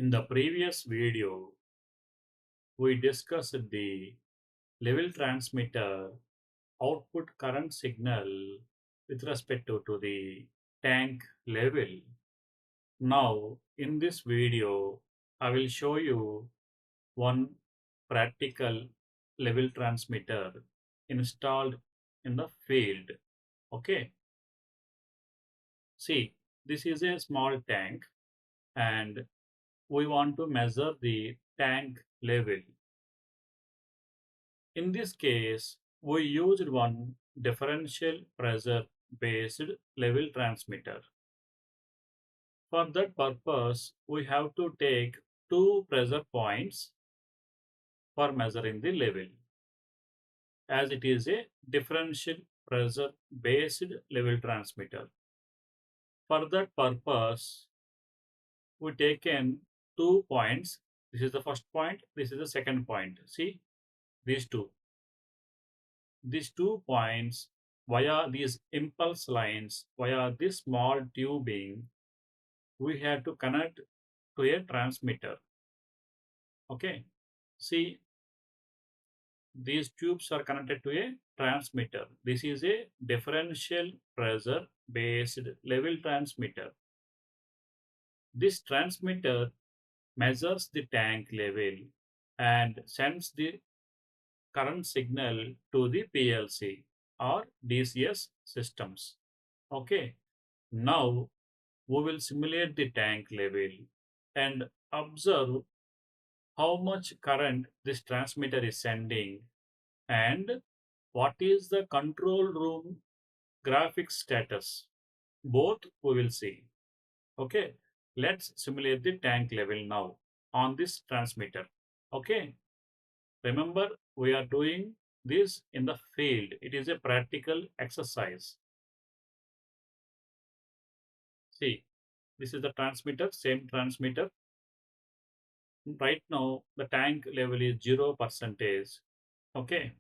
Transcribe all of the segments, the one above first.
In the previous video, we discussed the level transmitter output current signal with respect to the tank level. Now, in this video, I will show you one practical level transmitter installed in the field. Okay, see, this is a small tank and we want to measure the tank level. In this case, we used one differential pressure based level transmitter. For that purpose, we have to take two pressure points for measuring the level, as it is a differential pressure based level transmitter. For that purpose, we taken 2 points. This is the first point, this is the second point. See, these two. These 2 points via these impulse lines, via this small tubing, we have to connect to a transmitter. Okay, see, these tubes are connected to a transmitter. This is a differential pressure based level transmitter. This transmitter measures the tank level and sends the current signal to the PLC or DCS systems. Okay, now we will simulate the tank level and observe how much current this transmitter is sending and what is the control room graphics status. Both we will see. Okay, let's simulate the tank level now on this transmitter. Okay, remember we are doing this in the field. It is a practical exercise. See, this is the transmitter, same transmitter. Right now, the tank level is 0%. Okay.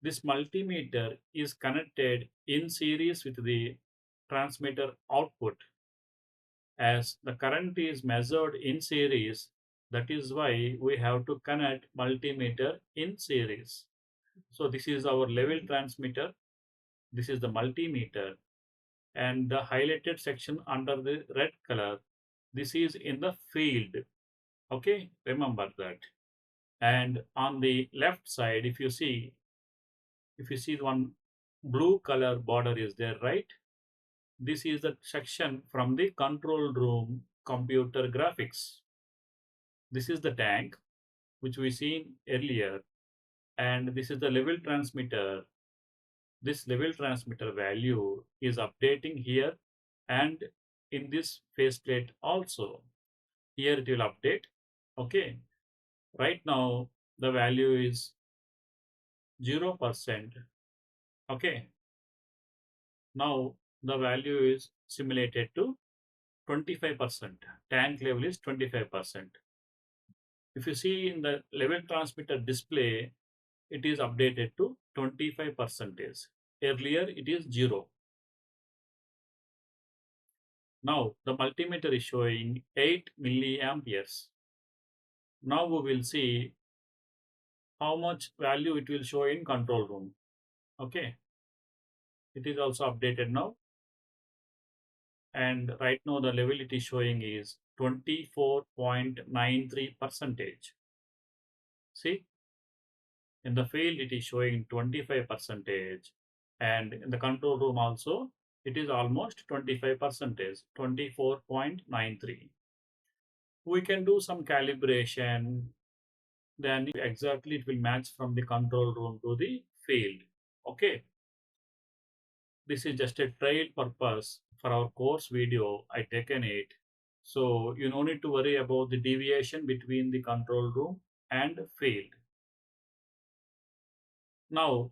This multimeter is connected in series with the transmitter output. As the current is measured in series, that is why we have to connect multimeter in series. So this is our level transmitter. This is the multimeter. And the highlighted section under the red color, this is in the field. Okay, remember that. And on the left side, if you see one blue color border is there, right? This is the section from the control room computer graphics. This is the tank which we seen earlier, and this is the level transmitter. This level transmitter value is updating here and in this faceplate also. Here it will update. Okay, right now the value is 0%. Okay, now the value is simulated to 25%. Tank level is 25%. If you see in the level transmitter display, it is updated to 25%. Earlier it is 0. Now the multimeter is showing 8 milliamperes. Now we will see how much value it will show in control room. Okay, it is also updated now, and right now the level it is showing is 24.93%. See, in the field it is showing 25%, and in the control room also it is almost 25%, 24.93. We can do some calibration, then exactly it will match from the control room to the field. Okay, this is just a trial purpose for our course video. I taken it, so you no need to worry about the deviation between the control room and field. Now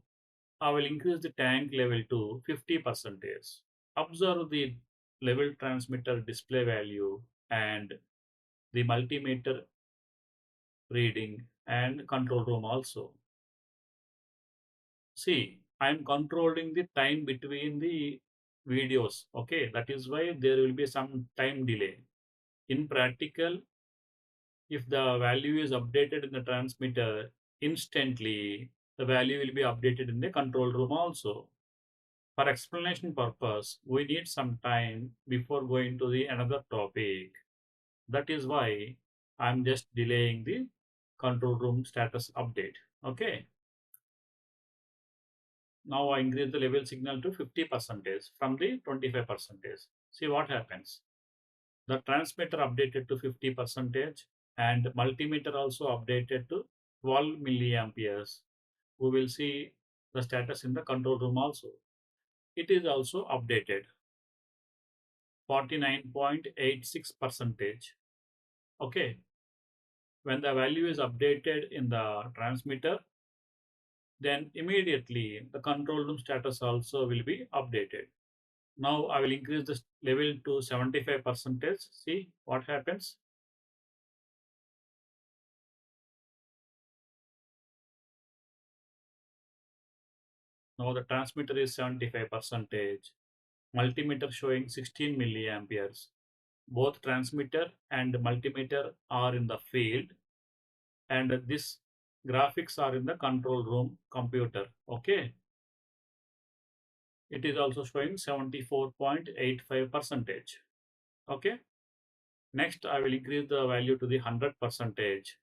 I will increase the tank level to 50%. Observe the level transmitter display value and the multimeter reading and control room also. See, I am controlling the time between the videos. Okay, that is why there will be some time delay. In practical, if the value is updated in the transmitter, instantly the value will be updated in the control room also. For explanation purpose, we need some time before going to the another topic. That is why I'm just delaying the control room status update. Okay. Now I increase the level signal to 50 percentage from the 25 percentage. See what happens. The transmitter updated to 50 percentage and multimeter also updated to 12 milliamperes. We will see the status in the control room also. It is also updated 49.86 percentage. Okay. When the value is updated in the transmitter, then immediately the control room status also will be updated. Now I will increase this level to 75 percentage. See what happens. Now the transmitter is 75 percentage. Multimeter showing 16 milliamperes. Both transmitter and multimeter are in the field, and this graphics are in the control room computer. Okay. It is also showing 74.85 percentage. Okay. Next, I will increase the value to the 100 percentage.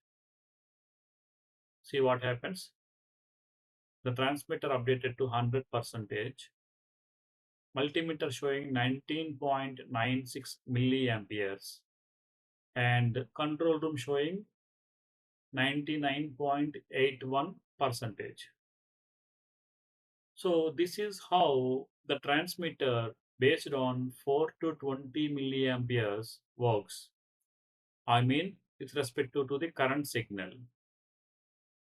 See what happens. The transmitter updated to 100 percentage. Multimeter showing 19.96 milliamperes and control room showing 99.81 percentage. So this is how the transmitter based on 4 to 20 milliamperes works. I mean, with respect to the current signal.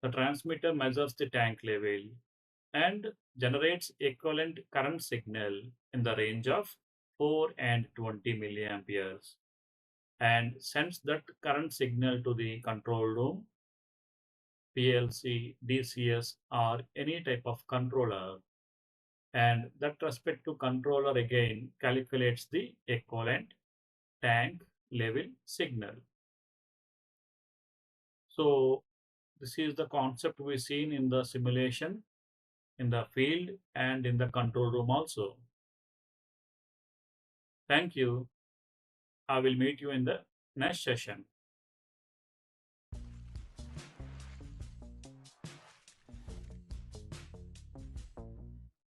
The transmitter measures the tank level and generates equivalent current signal in the range of 4 and 20 milliamperes and sends that current signal to the control room, PLC, DCS, or any type of controller. And that respect to controller again calculates the equivalent tank level signal. So this is the concept we seen in the simulation, in the field, and in the control room also. Thank you. I will meet you in the next session.